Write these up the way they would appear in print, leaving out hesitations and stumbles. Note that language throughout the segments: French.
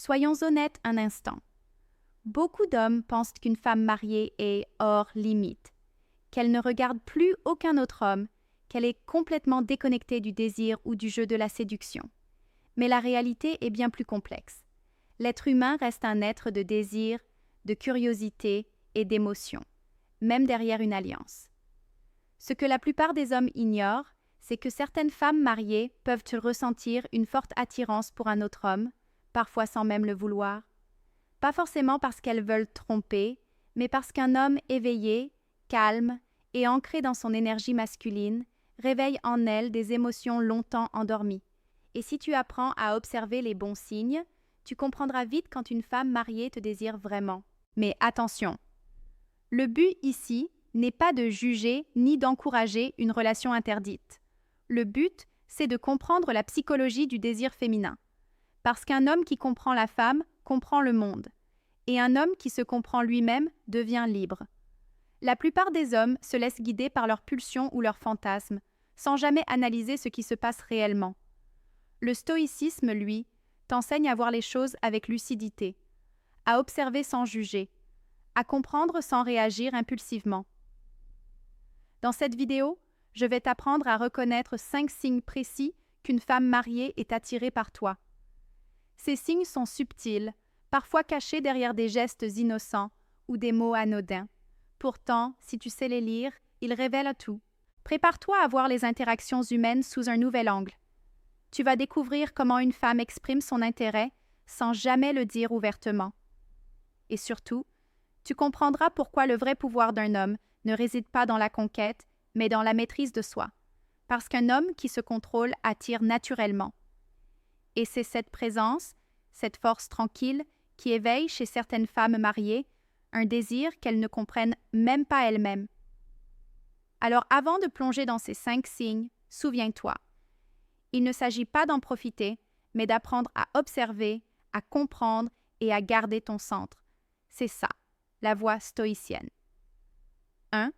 Soyons honnêtes un instant. Beaucoup d'hommes pensent qu'une femme mariée est hors limite, qu'elle ne regarde plus aucun autre homme, qu'elle est complètement déconnectée du désir ou du jeu de la séduction. Mais la réalité est bien plus complexe. L'être humain reste un être de désir, de curiosité et d'émotion, même derrière une alliance. Ce que la plupart des hommes ignorent, c'est que certaines femmes mariées peuvent ressentir une forte attirance pour un autre homme, parfois sans même le vouloir. Pas forcément parce qu'elles veulent tromper, mais parce qu'un homme éveillé, calme et ancré dans son énergie masculine réveille en elles des émotions longtemps endormies. Et si tu apprends à observer les bons signes, tu comprendras vite quand une femme mariée te désire vraiment. Mais attention, le but ici n'est pas de juger ni d'encourager une relation interdite. Le but, c'est de comprendre la psychologie du désir féminin. Parce qu'un homme qui comprend la femme comprend le monde. Et un homme qui se comprend lui-même devient libre. La plupart des hommes se laissent guider par leurs pulsions ou leurs fantasmes, sans jamais analyser ce qui se passe réellement. Le stoïcisme, lui, t'enseigne à voir les choses avec lucidité, à observer sans juger, à comprendre sans réagir impulsivement. Dans cette vidéo, je vais t'apprendre à reconnaître 5 signes précis qu'une femme mariée est attirée par toi. Ces signes sont subtils, parfois cachés derrière des gestes innocents ou des mots anodins. Pourtant, si tu sais les lire, ils révèlent tout. Prépare-toi à voir les interactions humaines sous un nouvel angle. Tu vas découvrir comment une femme exprime son intérêt sans jamais le dire ouvertement. Et surtout, tu comprendras pourquoi le vrai pouvoir d'un homme ne réside pas dans la conquête, mais dans la maîtrise de soi. Parce qu'un homme qui se contrôle attire naturellement. Et c'est cette présence, cette force tranquille, qui éveille chez certaines femmes mariées un désir qu'elles ne comprennent même pas elles-mêmes. Alors avant de plonger dans ces 5 signes, souviens-toi, il ne s'agit pas d'en profiter, mais d'apprendre à observer, à comprendre et à garder ton centre. C'est ça, la voie stoïcienne. 1.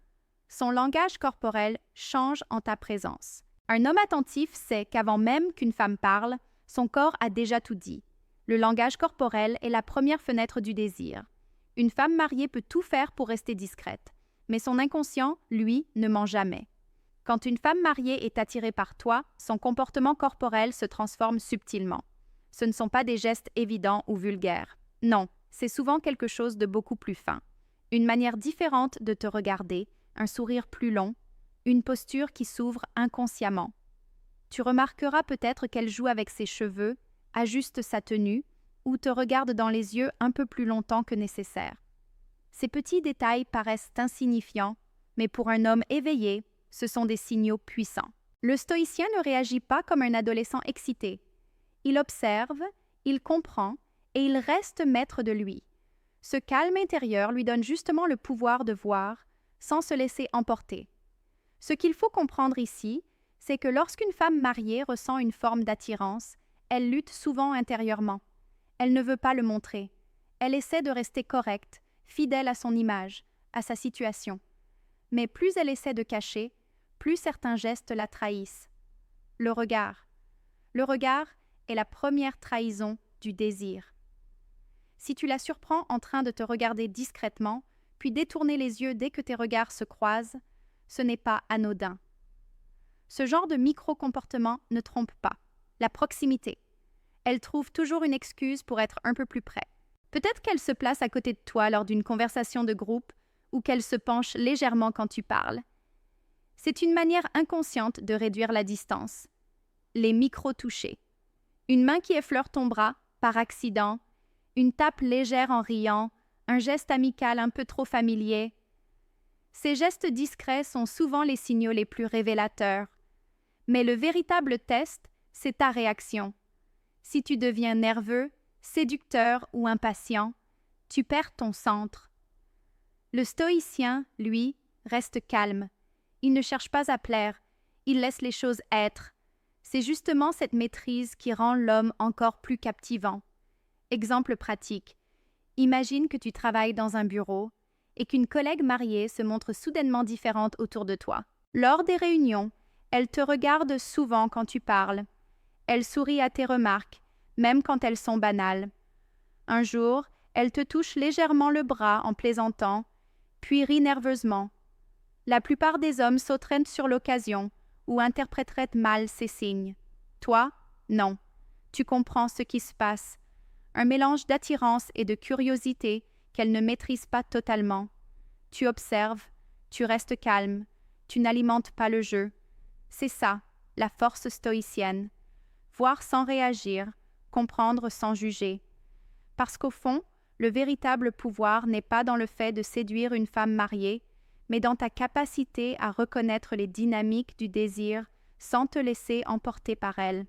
Son langage corporel change en ta présence. Un homme attentif sait qu'avant même qu'une femme parle, son corps a déjà tout dit. Le langage corporel est la première fenêtre du désir. Une femme mariée peut tout faire pour rester discrète, mais son inconscient, lui, ne ment jamais. Quand une femme mariée est attirée par toi, son comportement corporel se transforme subtilement. Ce ne sont pas des gestes évidents ou vulgaires. Non, c'est souvent quelque chose de beaucoup plus fin. Une manière différente de te regarder, un sourire plus long, une posture qui s'ouvre inconsciemment. Tu remarqueras peut-être qu'elle joue avec ses cheveux, ajuste sa tenue ou te regarde dans les yeux un peu plus longtemps que nécessaire. Ces petits détails paraissent insignifiants, mais pour un homme éveillé, ce sont des signaux puissants. Le stoïcien ne réagit pas comme un adolescent excité. Il observe, il comprend et il reste maître de lui. Ce calme intérieur lui donne justement le pouvoir de voir sans se laisser emporter. Ce qu'il faut comprendre ici, c'est que lorsqu'une femme mariée ressent une forme d'attirance, elle lutte souvent intérieurement. Elle ne veut pas le montrer. Elle essaie de rester correcte, fidèle à son image, à sa situation. Mais plus elle essaie de cacher, plus certains gestes la trahissent. Le regard. Le regard est la première trahison du désir. Si tu la surprends en train de te regarder discrètement, puis détourner les yeux dès que tes regards se croisent, ce n'est pas anodin. Ce genre de micro-comportement ne trompe pas. La proximité. Elle trouve toujours une excuse pour être un peu plus près. Peut-être qu'elle se place à côté de toi lors d'une conversation de groupe ou qu'elle se penche légèrement quand tu parles. C'est une manière inconsciente de réduire la distance. Les micro-touchés. Une main qui effleure ton bras, par accident, une tape légère en riant, un geste amical un peu trop familier. Ces gestes discrets sont souvent les signaux les plus révélateurs. Mais le véritable test, c'est ta réaction. Si tu deviens nerveux, séducteur ou impatient, tu perds ton centre. Le stoïcien, lui, reste calme. Il ne cherche pas à plaire, il laisse les choses être. C'est justement cette maîtrise qui rend l'homme encore plus captivant. Exemple pratique. Imagine que tu travailles dans un bureau et qu'une collègue mariée se montre soudainement différente autour de toi. Lors des réunions, elle te regarde souvent quand tu parles. Elle sourit à tes remarques, même quand elles sont banales. Un jour, elle te touche légèrement le bras en plaisantant, puis rit nerveusement. La plupart des hommes sauteraient sur l'occasion ou interpréteraient mal ces signes. Toi, non. Tu comprends ce qui se passe. Un mélange d'attirance et de curiosité qu'elle ne maîtrise pas totalement. Tu observes, tu restes calme, tu n'alimentes pas le jeu. C'est ça, la force stoïcienne. Voir sans réagir, comprendre sans juger. Parce qu'au fond, le véritable pouvoir n'est pas dans le fait de séduire une femme mariée, mais dans ta capacité à reconnaître les dynamiques du désir sans te laisser emporter par elle.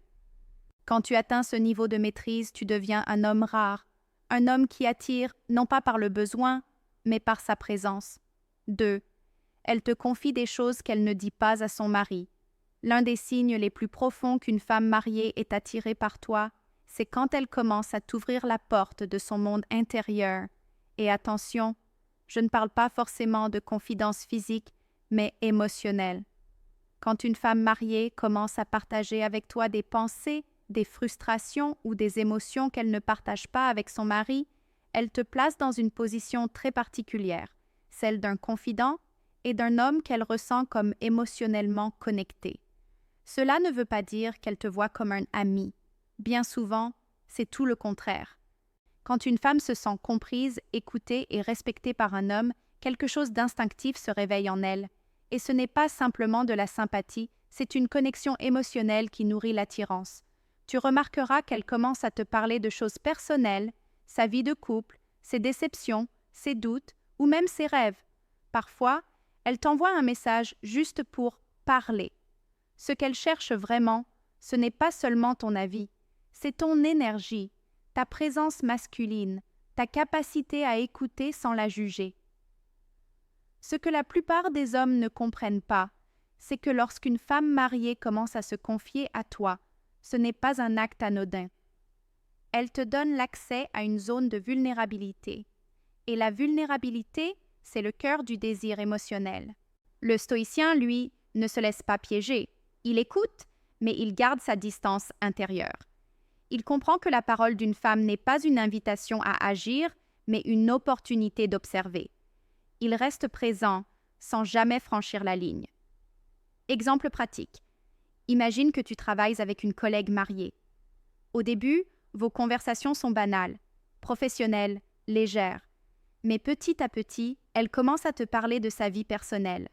Quand tu atteins ce niveau de maîtrise, tu deviens un homme rare, un homme qui attire non pas par le besoin, mais par sa présence. 2. Elle te confie des choses qu'elle ne dit pas à son mari. L'un des signes les plus profonds qu'une femme mariée est attirée par toi, c'est quand elle commence à t'ouvrir la porte de son monde intérieur. Et attention, je ne parle pas forcément de confidence physique, mais émotionnelle. Quand une femme mariée commence à partager avec toi des pensées, des frustrations ou des émotions qu'elle ne partage pas avec son mari, elle te place dans une position très particulière, celle d'un confident et d'un homme qu'elle ressent comme émotionnellement connecté. Cela ne veut pas dire qu'elle te voit comme un ami. Bien souvent, c'est tout le contraire. Quand une femme se sent comprise, écoutée et respectée par un homme, quelque chose d'instinctif se réveille en elle. Et ce n'est pas simplement de la sympathie, c'est une connexion émotionnelle qui nourrit l'attirance. Tu remarqueras qu'elle commence à te parler de choses personnelles, sa vie de couple, ses déceptions, ses doutes ou même ses rêves. Parfois, elle t'envoie un message juste pour parler. Ce qu'elle cherche vraiment, ce n'est pas seulement ton avis, c'est ton énergie, ta présence masculine, ta capacité à écouter sans la juger. Ce que la plupart des hommes ne comprennent pas, c'est que lorsqu'une femme mariée commence à se confier à toi, ce n'est pas un acte anodin. Elle te donne l'accès à une zone de vulnérabilité. Et la vulnérabilité, c'est le cœur du désir émotionnel. Le stoïcien, lui, ne se laisse pas piéger. Il écoute, mais il garde sa distance intérieure. Il comprend que la parole d'une femme n'est pas une invitation à agir, mais une opportunité d'observer. Il reste présent sans jamais franchir la ligne. Exemple pratique. Imagine que tu travailles avec une collègue mariée. Au début, vos conversations sont banales, professionnelles, légères. Mais petit à petit, elle commence à te parler de sa vie personnelle.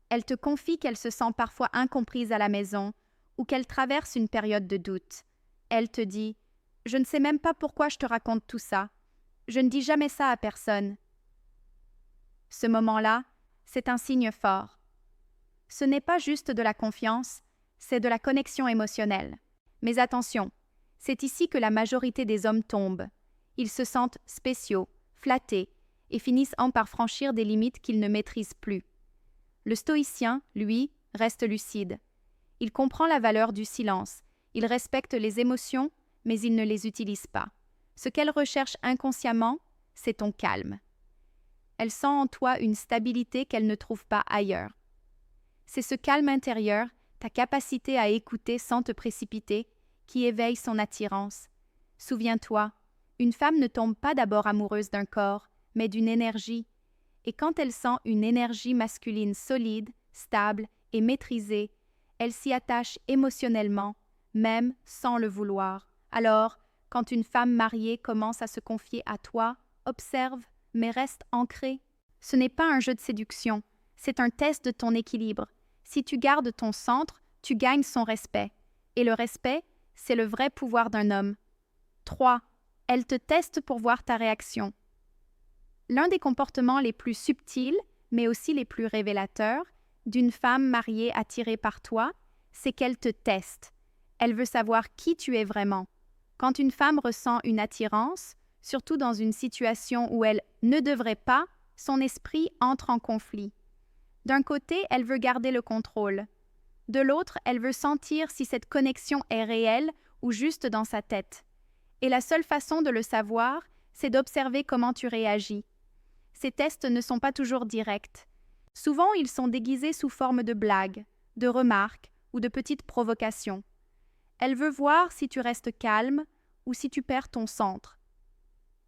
Elle te confie qu'elle se sent parfois incomprise à la maison ou qu'elle traverse une période de doute. Elle te dit « Je ne sais même pas pourquoi je te raconte tout ça. Je ne dis jamais ça à personne. » Ce moment-là, c'est un signe fort. Ce n'est pas juste de la confiance, c'est de la connexion émotionnelle. Mais attention, c'est ici que la majorité des hommes tombent. Ils se sentent spéciaux, flattés, et finissent par franchir des limites qu'ils ne maîtrisent plus. Le stoïcien, lui, reste lucide. Il comprend la valeur du silence, il respecte les émotions, mais il ne les utilise pas. Ce qu'elle recherche inconsciemment, c'est ton calme. Elle sent en toi une stabilité qu'elle ne trouve pas ailleurs. C'est ce calme intérieur, ta capacité à écouter sans te précipiter, qui éveille son attirance. Souviens-toi, une femme ne tombe pas d'abord amoureuse d'un corps, mais d'une énergie. Et quand elle sent une énergie masculine solide, stable et maîtrisée, elle s'y attache émotionnellement, même sans le vouloir. Alors, quand une femme mariée commence à se confier à toi, observe, mais reste ancrée. Ce n'est pas un jeu de séduction, c'est un test de ton équilibre. Si tu gardes ton centre, tu gagnes son respect. Et le respect, c'est le vrai pouvoir d'un homme. 3. Elle te teste pour voir ta réaction. L'un des comportements les plus subtils, mais aussi les plus révélateurs, d'une femme mariée attirée par toi, c'est qu'elle te teste. Elle veut savoir qui tu es vraiment. Quand une femme ressent une attirance, surtout dans une situation où elle ne devrait pas, son esprit entre en conflit. D'un côté, elle veut garder le contrôle. De l'autre, elle veut sentir si cette connexion est réelle ou juste dans sa tête. Et la seule façon de le savoir, c'est d'observer comment tu réagis. Ces tests ne sont pas toujours directs. Souvent, ils sont déguisés sous forme de blagues, de remarques ou de petites provocations. Elle veut voir si tu restes calme ou si tu perds ton centre.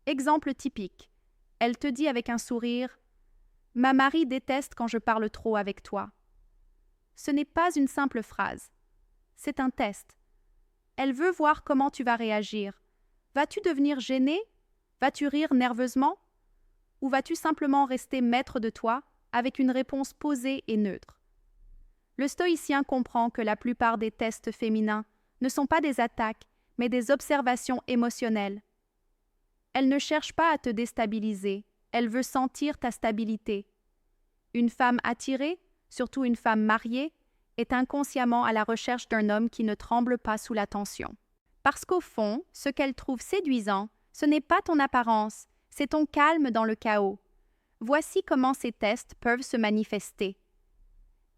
Exemple typique. Elle te dit avec un sourire « Ma Marie déteste quand je parle trop avec toi ». Ce n'est pas une simple phrase. C'est un test. Elle veut voir comment tu vas réagir. Vas-tu devenir gêné? Vas-tu rire nerveusement? Ou vas-tu simplement rester maître de toi avec une réponse posée et neutre? Le stoïcien comprend que la plupart des tests féminins ne sont pas des attaques, mais des observations émotionnelles. Elle ne cherche pas à te déstabiliser, elle veut sentir ta stabilité. Une femme attirée, surtout une femme mariée, est inconsciemment à la recherche d'un homme qui ne tremble pas sous la tension. Parce qu'au fond, ce qu'elle trouve séduisant, ce n'est pas ton apparence, c'est ton calme dans le chaos. Voici comment ces tests peuvent se manifester.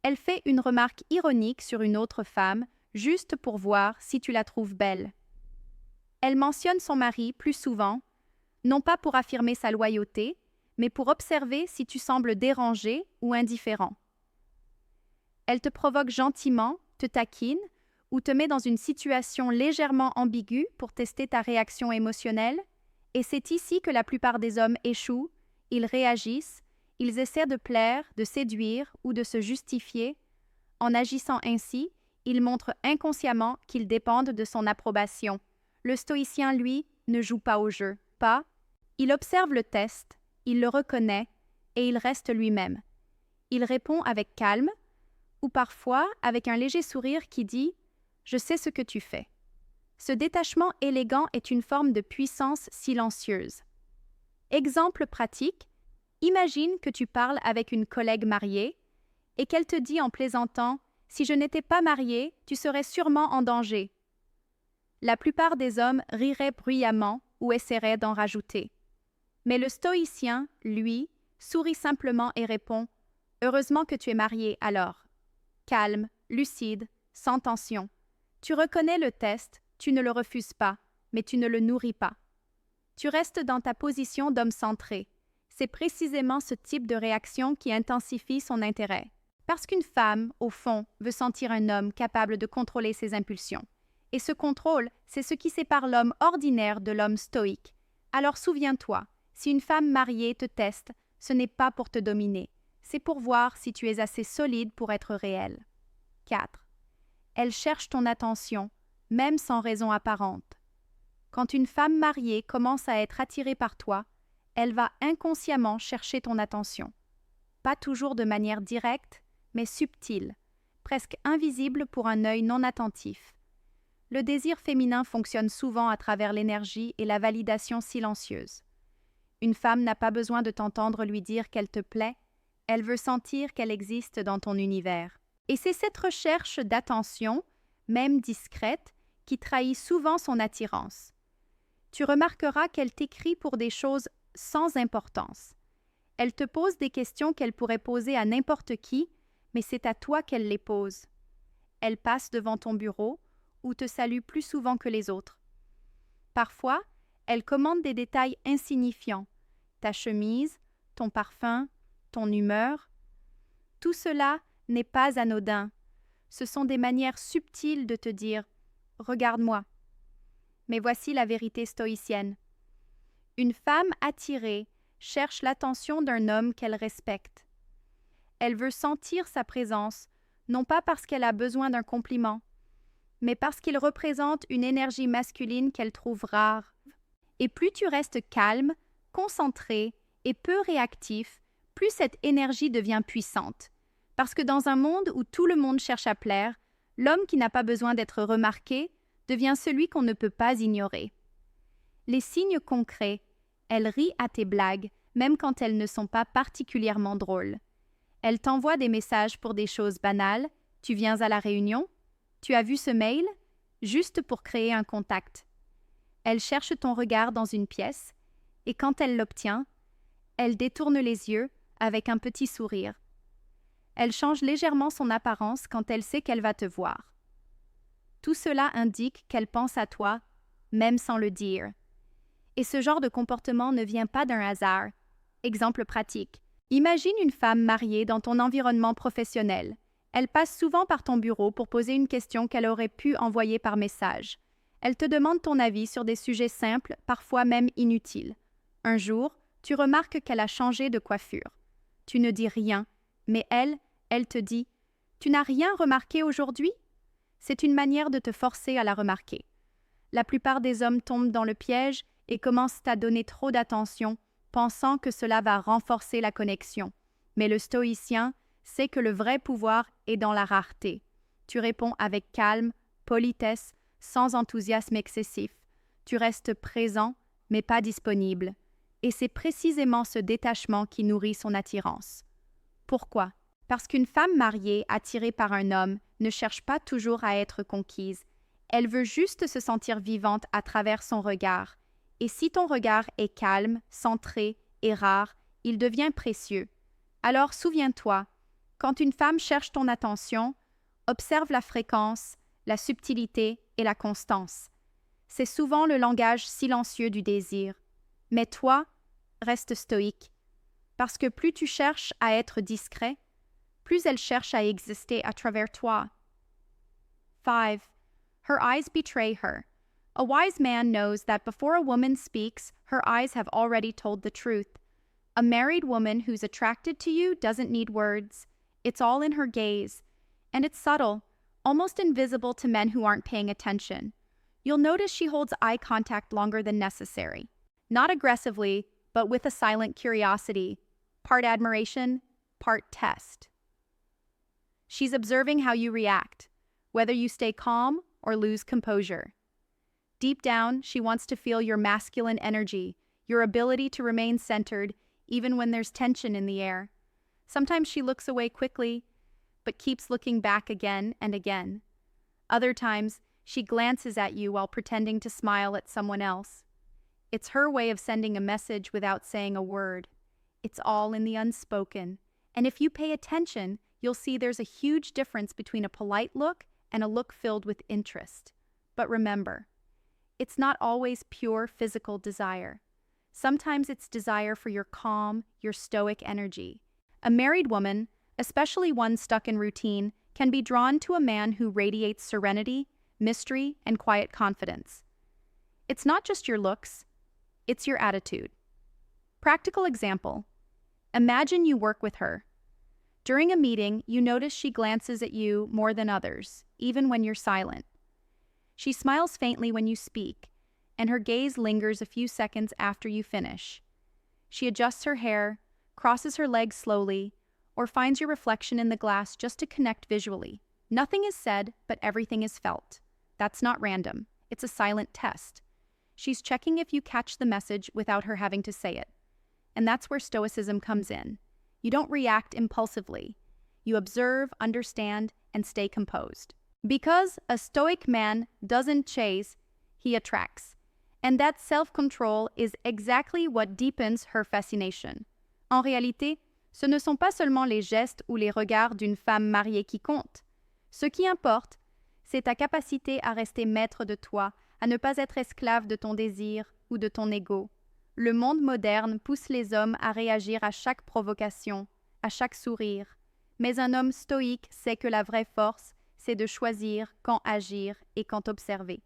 Elle fait une remarque ironique sur une autre femme, juste pour voir si tu la trouves belle. Elle mentionne son mari plus souvent, non pas pour affirmer sa loyauté, mais pour observer si tu sembles dérangé ou indifférent. Elle te provoque gentiment, te taquine ou te met dans une situation légèrement ambiguë pour tester ta réaction émotionnelle, et c'est ici que la plupart des hommes échouent, ils réagissent, ils essaient de plaire, de séduire ou de se justifier. En agissant ainsi, ils montrent inconsciemment qu'ils dépendent de son approbation. Le stoïcien, lui, ne joue pas au jeu. Il observe le test, il le reconnaît et il reste lui-même. Il répond avec calme ou parfois avec un léger sourire qui dit « Je sais ce que tu fais ». Ce détachement élégant est une forme de puissance silencieuse. Exemple pratique, imagine que tu parles avec une collègue mariée et qu'elle te dit en plaisantant « Si je n'étais pas mariée, tu serais sûrement en danger ». La plupart des hommes riraient bruyamment ou essaieraient d'en rajouter. Mais le stoïcien, lui, sourit simplement et répond « Heureusement que tu es marié alors ». Calme, lucide, sans tension. Tu reconnais le test, tu ne le refuses pas, mais tu ne le nourris pas. Tu restes dans ta position d'homme centré. C'est précisément ce type de réaction qui intensifie son intérêt. Parce qu'une femme, au fond, veut sentir un homme capable de contrôler ses impulsions. Et ce contrôle, c'est ce qui sépare l'homme ordinaire de l'homme stoïque. Alors souviens-toi, si une femme mariée te teste, ce n'est pas pour te dominer, c'est pour voir si tu es assez solide pour être réel. 4. Elle cherche ton attention, même sans raison apparente. Quand une femme mariée commence à être attirée par toi, elle va inconsciemment chercher ton attention. Pas toujours de manière directe, mais subtile, presque invisible pour un œil non attentif. Le désir féminin fonctionne souvent à travers l'énergie et la validation silencieuse. Une femme n'a pas besoin de t'entendre lui dire qu'elle te plaît, elle veut sentir qu'elle existe dans ton univers. Et c'est cette recherche d'attention, même discrète, qui trahit souvent son attirance. Tu remarqueras qu'elle t'écrit pour des choses sans importance. Elle te pose des questions qu'elle pourrait poser à n'importe qui, mais c'est à toi qu'elle les pose. Elle passe devant ton bureau ou te salue plus souvent que les autres. Parfois, elle commande des détails insignifiants, ta chemise, ton parfum, ton humeur. Tout cela n'est pas anodin. Ce sont des manières subtiles de te dire « Regarde-moi ». Mais voici la vérité stoïcienne. Une femme attirée cherche l'attention d'un homme qu'elle respecte. Elle veut sentir sa présence, non pas parce qu'elle a besoin d'un compliment, mais parce qu'il représente une énergie masculine qu'elle trouve rare. Et plus tu restes calme, concentré et peu réactif, plus cette énergie devient puissante. Parce que dans un monde où tout le monde cherche à plaire, l'homme qui n'a pas besoin d'être remarqué devient celui qu'on ne peut pas ignorer. Les signes concrets, elle rit à tes blagues, même quand elles ne sont pas particulièrement drôles. Elle t'envoie des messages pour des choses banales. Tu viens à la réunion? Tu as vu ce mail? Juste pour créer un contact. Elle cherche ton regard dans une pièce, et quand elle l'obtient, elle détourne les yeux avec un petit sourire. Elle change légèrement son apparence quand elle sait qu'elle va te voir. Tout cela indique qu'elle pense à toi, même sans le dire. Et ce genre de comportement ne vient pas d'un hasard. Exemple pratique. Imagine une femme mariée dans ton environnement professionnel. Elle passe souvent par ton bureau pour poser une question qu'elle aurait pu envoyer par message. Elle te demande ton avis sur des sujets simples, parfois même inutiles. Un jour, tu remarques qu'elle a changé de coiffure. Tu ne dis rien, mais elle te dit « Tu n'as rien remarqué aujourd'hui ?» C'est une manière de te forcer à la remarquer. La plupart des hommes tombent dans le piège et commencent à donner trop d'attention, pensant que cela va renforcer la connexion. Mais le stoïcien sait que le vrai pouvoir est dans la rareté. Tu réponds avec calme, politesse, sans enthousiasme excessif. Tu restes présent, mais pas disponible. Et c'est précisément ce détachement qui nourrit son attirance. Pourquoi? Parce qu'une femme mariée attirée par un homme ne cherche pas toujours à être conquise. Elle veut juste se sentir vivante à travers son regard. Et si ton regard est calme, centré et rare, il devient précieux. Alors souviens-toi, quand une femme cherche ton attention, observe la fréquence, la subtilité et la constance. C'est souvent le langage silencieux du désir. Mais toi, reste stoïque. Parce que plus tu cherches à être discret, plus elle cherche à exister à travers toi. 5. Her eyes betray her. A wise man knows that before a woman speaks, her eyes have already told the truth. A married woman who's attracted to you doesn't need words. It's all in her gaze. And it's subtle, almost invisible to men who aren't paying attention. You'll notice she holds eye contact longer than necessary. Not aggressively, but with a silent curiosity. Part admiration, part test. She's observing how you react, whether you stay calm or lose composure. Deep down, she wants to feel your masculine energy, your ability to remain centered, even when there's tension in the air. Sometimes she looks away quickly, but keeps looking back again and again. Other times, she glances at you while pretending to smile at someone else. It's her way of sending a message without saying a word. It's all in the unspoken. And if you pay attention, you'll see there's a huge difference between a polite look and a look filled with interest. But remember, it's not always pure physical desire. Sometimes it's desire for your calm, your stoic energy. A married woman, especially one stuck in routine, can be drawn to a man who radiates serenity, mystery, and quiet confidence. It's not just your looks, it's your attitude. Practical example. Imagine you work with her. During a meeting, you notice she glances at you more than others, even when you're silent. She smiles faintly when you speak, and her gaze lingers a few seconds after you finish. She adjusts her hair, crosses her legs slowly, or finds your reflection in the glass just to connect visually. Nothing is said, but everything is felt. That's not random. It's a silent test. She's checking if you catch the message without her having to say it. And that's where stoicism comes in. You don't react impulsively. You observe, understand, and stay composed. Because a stoic man doesn't chase, he attracts. And that self-control is exactly what deepens her fascination. En réalité, ce ne sont pas seulement les gestes ou les regards d'une femme mariée qui comptent. Ce qui importe, c'est ta capacité à rester maître de toi, à ne pas être esclave de ton désir ou de ton ego. Le monde moderne pousse les hommes à réagir à chaque provocation, à chaque sourire. Mais un homme stoïque sait que la vraie force, c'est de choisir quand agir et quand observer.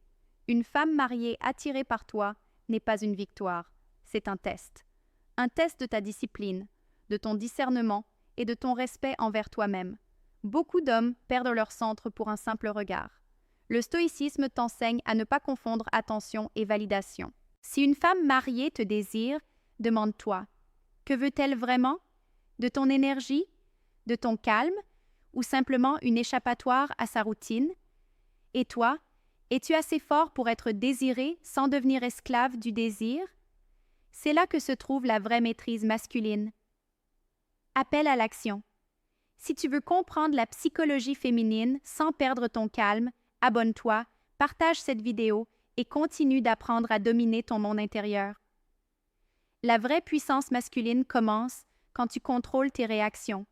Une femme mariée attirée par toi n'est pas une victoire, c'est un test. Un test de ta discipline, de ton discernement et de ton respect envers toi-même. Beaucoup d'hommes perdent leur centre pour un simple regard. Le stoïcisme t'enseigne à ne pas confondre attention et validation. Si une femme mariée te désire, demande-toi, que veut-elle vraiment? De ton énergie? De ton calme? Ou simplement une échappatoire à sa routine? Et toi, es-tu assez fort pour être désiré sans devenir esclave du désir? C'est là que se trouve la vraie maîtrise masculine. Appel à l'action. Si tu veux comprendre la psychologie féminine sans perdre ton calme, abonne-toi, partage cette vidéo et continue d'apprendre à dominer ton monde intérieur. La vraie puissance masculine commence quand tu contrôles tes réactions.